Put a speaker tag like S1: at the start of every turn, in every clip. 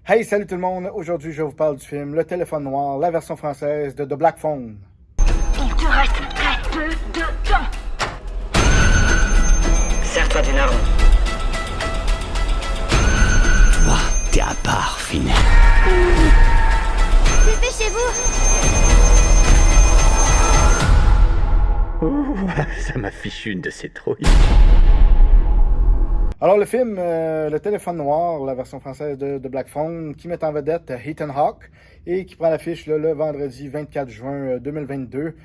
S1: Hey, salut tout le monde! Aujourd'hui, je vous parle du film Le Téléphone Noir, la version française de The Black Phone.
S2: Il te reste très peu de temps.
S3: Sers-toi d'une arme.
S4: Toi, t'es à part, Finn.
S5: Dépêchez-vous!
S4: Ça m'a fichu une de ces trouilles.
S1: Alors, le film Le Téléphone Noir, la version française de The Black Phone, qui met en vedette Ethan Hawke et qui prend l'affiche le vendredi 24 juin 2022.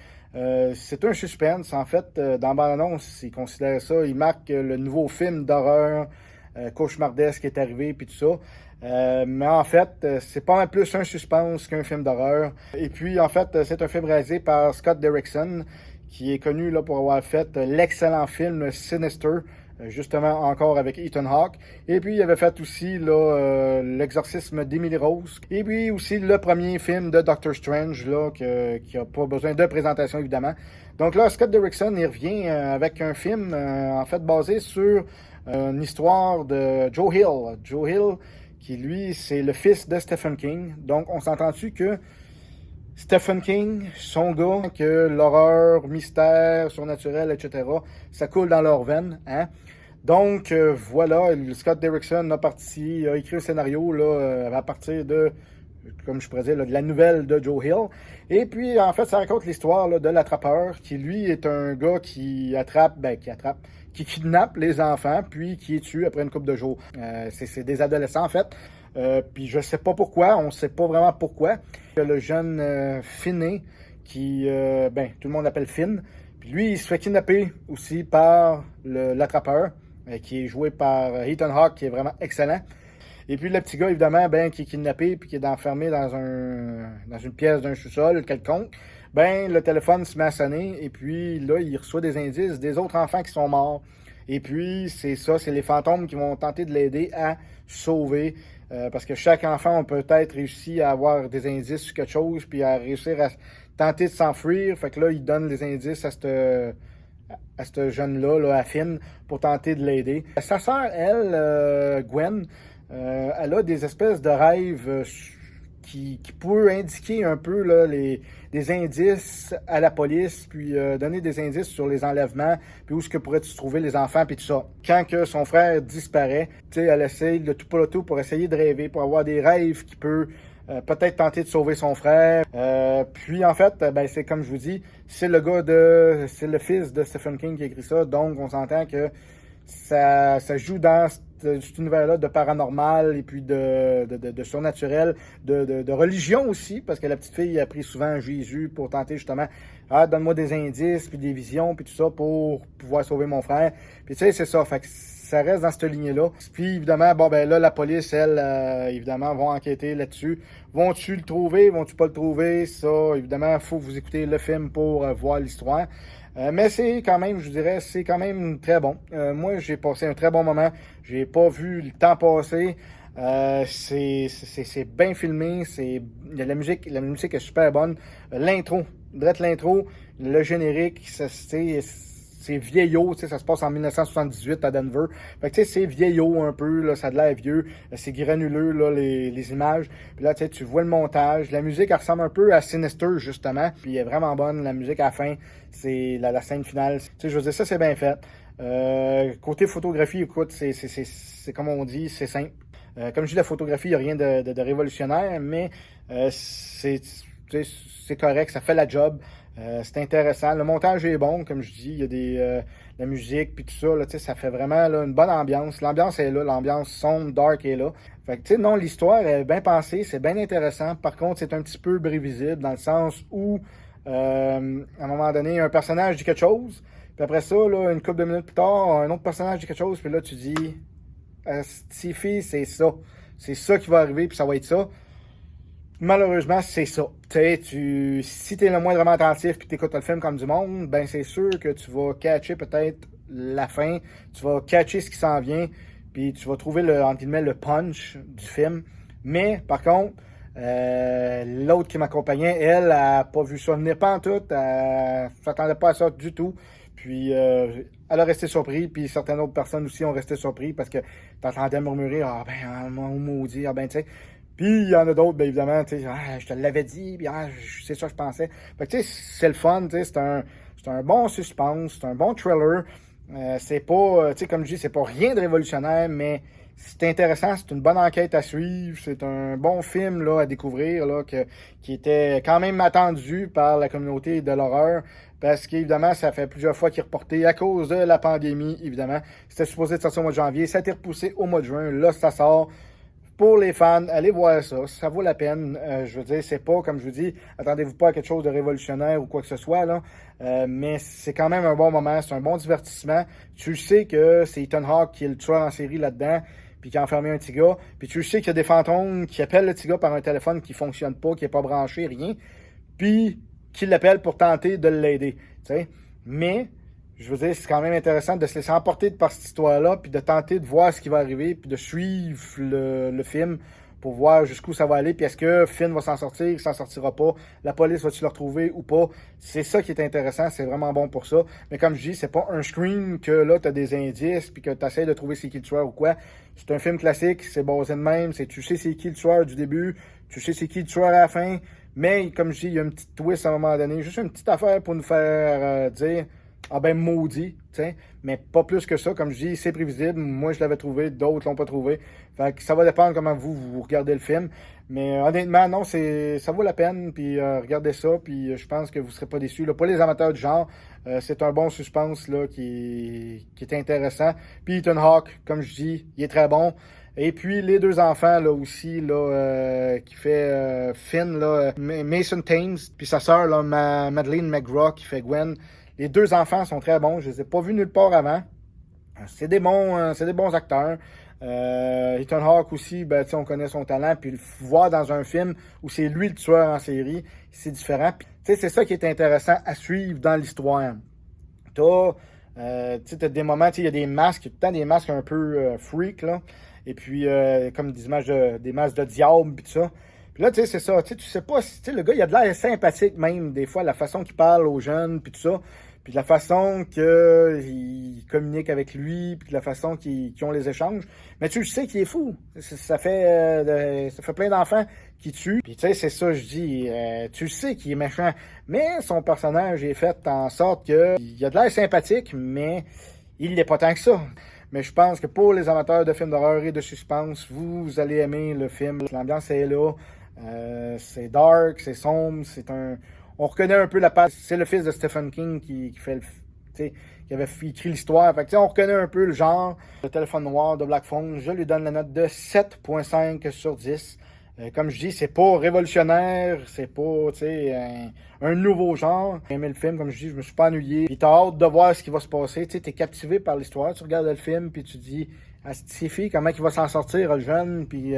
S1: C'est un suspense. En fait, dans la bande-annonce, il considère ça, il marque le nouveau film d'horreur cauchemardesque qui est arrivé, puis tout ça. Mais en fait, c'est pas mal plus un suspense qu'un film d'horreur. Et puis, en fait, c'est un film réalisé par Scott Derrickson, qui est connu là, pour avoir fait l'excellent film Sinister, justement encore avec Ethan Hawke. Et puis, il avait fait aussi L'exorcisme d'Emily Rose. Et puis aussi le premier film de Doctor Strange, là, qui n'a pas besoin de présentation, évidemment. Donc là, Scott Derrickson, il revient avec un film, en fait, basé sur une histoire de Joe Hill. Joe Hill, qui, lui, c'est le fils de Stephen King. Donc, on s'entend-tu que Stephen King, son gars, que l'horreur, mystère, surnaturel, etc., ça coule dans leurs veines, hein? Donc, voilà, Scott Derrickson a écrit un scénario là, à partir de, comme je pourrais dire, là, de la nouvelle de Joe Hill. Et puis, en fait, ça raconte l'histoire là, de l'attrapeur, qui, lui, est un gars qui qui kidnappe les enfants, puis qui les tue après une couple de jours. C'est des adolescents, en fait. Puis je sais pas pourquoi, on sait pas vraiment pourquoi. Le jeune Finney, qui, tout le monde l'appelle Finn, puis lui, il se fait kidnapper aussi par l'attrapeur, qui est joué par Ethan Hawke, qui est vraiment excellent. Et puis le petit gars, évidemment, qui est kidnappé, puis qui est enfermé dans une pièce d'un sous-sol quelconque, le téléphone se met à sonner, et puis là, il reçoit des indices des autres enfants qui sont morts. Et puis, c'est les fantômes qui vont tenter de l'aider à sauver. Parce que chaque enfant a peut-être réussi à avoir des indices sur quelque chose, puis à réussir à tenter de s'enfuir. Fait que là, il donne les indices à ce jeune-là, là, à Finn, pour tenter de l'aider. Sa sœur, elle, Gwen, elle a des espèces de rêves qui peut indiquer un peu là, des indices à la police, puis donner des indices sur les enlèvements, puis où est-ce que pourraient se trouver les enfants, puis tout ça. Quand que son frère disparaît, elle essaye de tout pour essayer de rêver, pour avoir des rêves qui peut peut-être tenter de sauver son frère. Puis en fait, c'est comme je vous dis, c'est le fils de Stephen King qui a écrit ça, donc on s'entend que ça joue dans cet univers-là de paranormal et puis de surnaturel, de religion aussi, parce que la petite fille a pris souvent Jésus pour tenter justement, donne-moi des indices, puis des visions, puis tout ça pour pouvoir sauver mon frère. Puis tu sais, c'est ça, fait que ça reste dans cette lignée-là. Puis évidemment, là, la police, elle, évidemment, vont enquêter là-dessus. Vont-tu le trouver? Vont-tu pas le trouver? Ça, évidemment, il faut que vous écoutez le film pour voir l'histoire. Mais c'est quand même, je vous dirais, c'est quand même très bon. Moi, j'ai passé un très bon moment. J'ai pas vu le temps passer. C'est bien filmé. La musique est super bonne. L'intro, le générique, c'est vieillot, ça se passe en 1978 à Denver. Fait que c'est vieillot un peu, là, ça a de l'air vieux, c'est granuleux, là, les images. Puis là, tu vois le montage. La musique, elle ressemble un peu à Sinister, justement. Puis elle est vraiment bonne, la musique à la fin, c'est la scène finale. Je veux dire, ça, c'est bien fait. Côté photographie, écoute, c'est comme on dit, c'est simple. Comme je dis, la photographie, il n'y a rien de révolutionnaire, mais c'est correct, ça fait la job. C'est intéressant. Le montage est bon, comme je dis. Il y a la musique, puis tout ça. Là, ça fait vraiment là, une bonne ambiance. L'ambiance est là. L'ambiance sombre, dark est là. Fait que, non, l'histoire est bien pensée. C'est bien intéressant. Par contre, c'est un petit peu prévisible dans le sens où, à un moment donné, un personnage dit quelque chose. Puis après ça, là, une couple de minutes plus tard, un autre personnage dit quelque chose. Puis là, tu dis, Stiffy, c'est ça. C'est ça qui va arriver, puis ça va être ça. Malheureusement, c'est ça. Si t'es le moindrement attentif puis t'écoutes le film comme du monde, c'est sûr que tu vas catcher peut-être la fin, tu vas catcher ce qui s'en vient, puis tu vas trouver entre guillemets, le punch du film. Mais, par contre, l'autre qui m'accompagnait, elle a pas vu ça venir pas en tout, elle s'attendait pas à ça du tout. Puis, elle a resté surpris, puis certaines autres personnes aussi ont resté surpris parce que t'entendais murmurer, maudit, tu sais. Puis il y en a d'autres, bien évidemment, tu sais, je te l'avais dit, puis c'est ça que je pensais. Fait que tu sais, c'est le fun, tu sais, c'est un bon suspense, c'est un bon thriller. C'est pas, tu sais, comme je dis, c'est pas rien de révolutionnaire, mais c'est intéressant, c'est une bonne enquête à suivre, c'est un bon film là, à découvrir, là, qui était quand même attendu par la communauté de l'horreur, parce qu'évidemment, ça fait plusieurs fois qu'il est reporté à cause de la pandémie, évidemment. C'était supposé de sortir au mois de janvier, ça a été repoussé au mois de juin, là, ça sort. Pour les fans, allez voir ça, ça vaut la peine. Je veux dire, c'est pas, comme je vous dis, attendez-vous pas à quelque chose de révolutionnaire ou quoi que ce soit, là. Mais c'est quand même un bon moment, c'est un bon divertissement. Tu sais que c'est Ethan Hawke qui est le tueur en série là-dedans, puis qui a enfermé un petit gars. Puis tu sais qu'il y a des fantômes qui appellent le petit gars par un téléphone qui fonctionne pas, qui est pas branché, rien. Puis qui l'appellent pour tenter de l'aider, tu sais. Mais je veux dire, c'est quand même intéressant de se laisser emporter par cette histoire-là, puis de tenter de voir ce qui va arriver, puis de suivre le film pour voir jusqu'où ça va aller, puis est-ce que Finn va s'en sortir, il s'en sortira pas, la police va-tu le retrouver ou pas. C'est ça qui est intéressant, c'est vraiment bon pour ça. Mais comme je dis, c'est pas un scream que là, t'as des indices, puis que t'essaies de trouver c'est qui le tueur ou quoi. C'est un film classique, c'est basé de même, tu sais c'est qui le tueur du début, tu sais c'est qui le tueur à la fin, mais comme je dis, il y a une petite twist à un moment donné, juste une petite affaire pour nous faire dire... Ah ben maudit, tu sais, mais pas plus que ça. Comme je dis, c'est prévisible. Moi, je l'avais trouvé, d'autres l'ont pas trouvé. Fait que ça va dépendre comment vous regardez le film. Mais honnêtement, non, ça vaut la peine. Puis regardez ça, puis je pense que vous serez pas déçus. Là, pour les amateurs du genre, c'est un bon suspense là, qui est intéressant. Puis Ethan Hawke, comme je dis, il est très bon. Et puis les deux enfants là aussi là qui fait Finn là, Mason Thames, puis sa sœur là Madeleine McGraw qui fait Gwen. Les deux enfants sont très bons. Je les ai pas vus nulle part avant. C'est des bons acteurs. Ethan Hawke aussi, ben, on connaît son talent. Puis le voir dans un film où c'est lui le tueur en série, c'est différent. Puis, c'est ça qui est intéressant à suivre dans l'histoire. T'as des moments, il y a des masques, il y a tout le temps des masques un peu freak, là. Et puis, comme des masques de diable, puis tout ça. Puis là, c'est ça. Tu sais pas, le gars, il a de l'air sympathique même, des fois, la façon qu'il parle aux jeunes, puis tout ça. Puis de la façon qu'ils communiquent avec lui, puis de la façon qu'ils ont les échanges. Mais tu sais qu'il est fou. Ça fait plein d'enfants qui tuent. Puis tu sais, c'est ça, je dis. Tu sais qu'il est méchant. Mais son personnage est fait en sorte qu'il a de l'air sympathique, mais il l'est pas tant que ça. Mais je pense que pour les amateurs de films d'horreur et de suspense, vous allez aimer le film. L'ambiance est là. C'est dark, c'est sombre, on reconnaît un peu la patte. C'est le fils de Stephen King qui avait écrit l'histoire. Fait que, on reconnaît un peu le genre. Le téléphone noir de Black Phone, je lui donne la note de 7.5 sur 10. Comme je dis, c'est pas révolutionnaire, c'est pas un nouveau genre. J'ai aimé le film, comme je dis, je me suis pas ennuyé. Puis t'as hâte de voir ce qui va se passer. T'es captivé par l'histoire, tu regardes le film, puis tu dis, ah, c'est fille, comment il va s'en sortir, le jeune, puis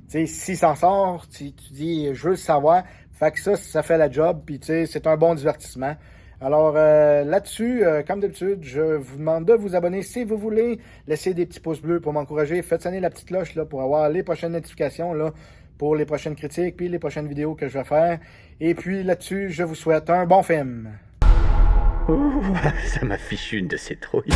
S1: s'il s'en sort, tu dis, je veux le savoir. Fait que ça fait la job, puis c'est un bon divertissement. Alors là-dessus, comme d'habitude, je vous demande de vous abonner si vous voulez. Laissez des petits pouces bleus pour m'encourager. Faites sonner la petite cloche là, pour avoir les prochaines notifications là, pour les prochaines critiques, puis les prochaines vidéos que je vais faire. Et puis là-dessus, je vous souhaite un bon film.
S4: Ouh, ça m'a fichu une de ces trouilles.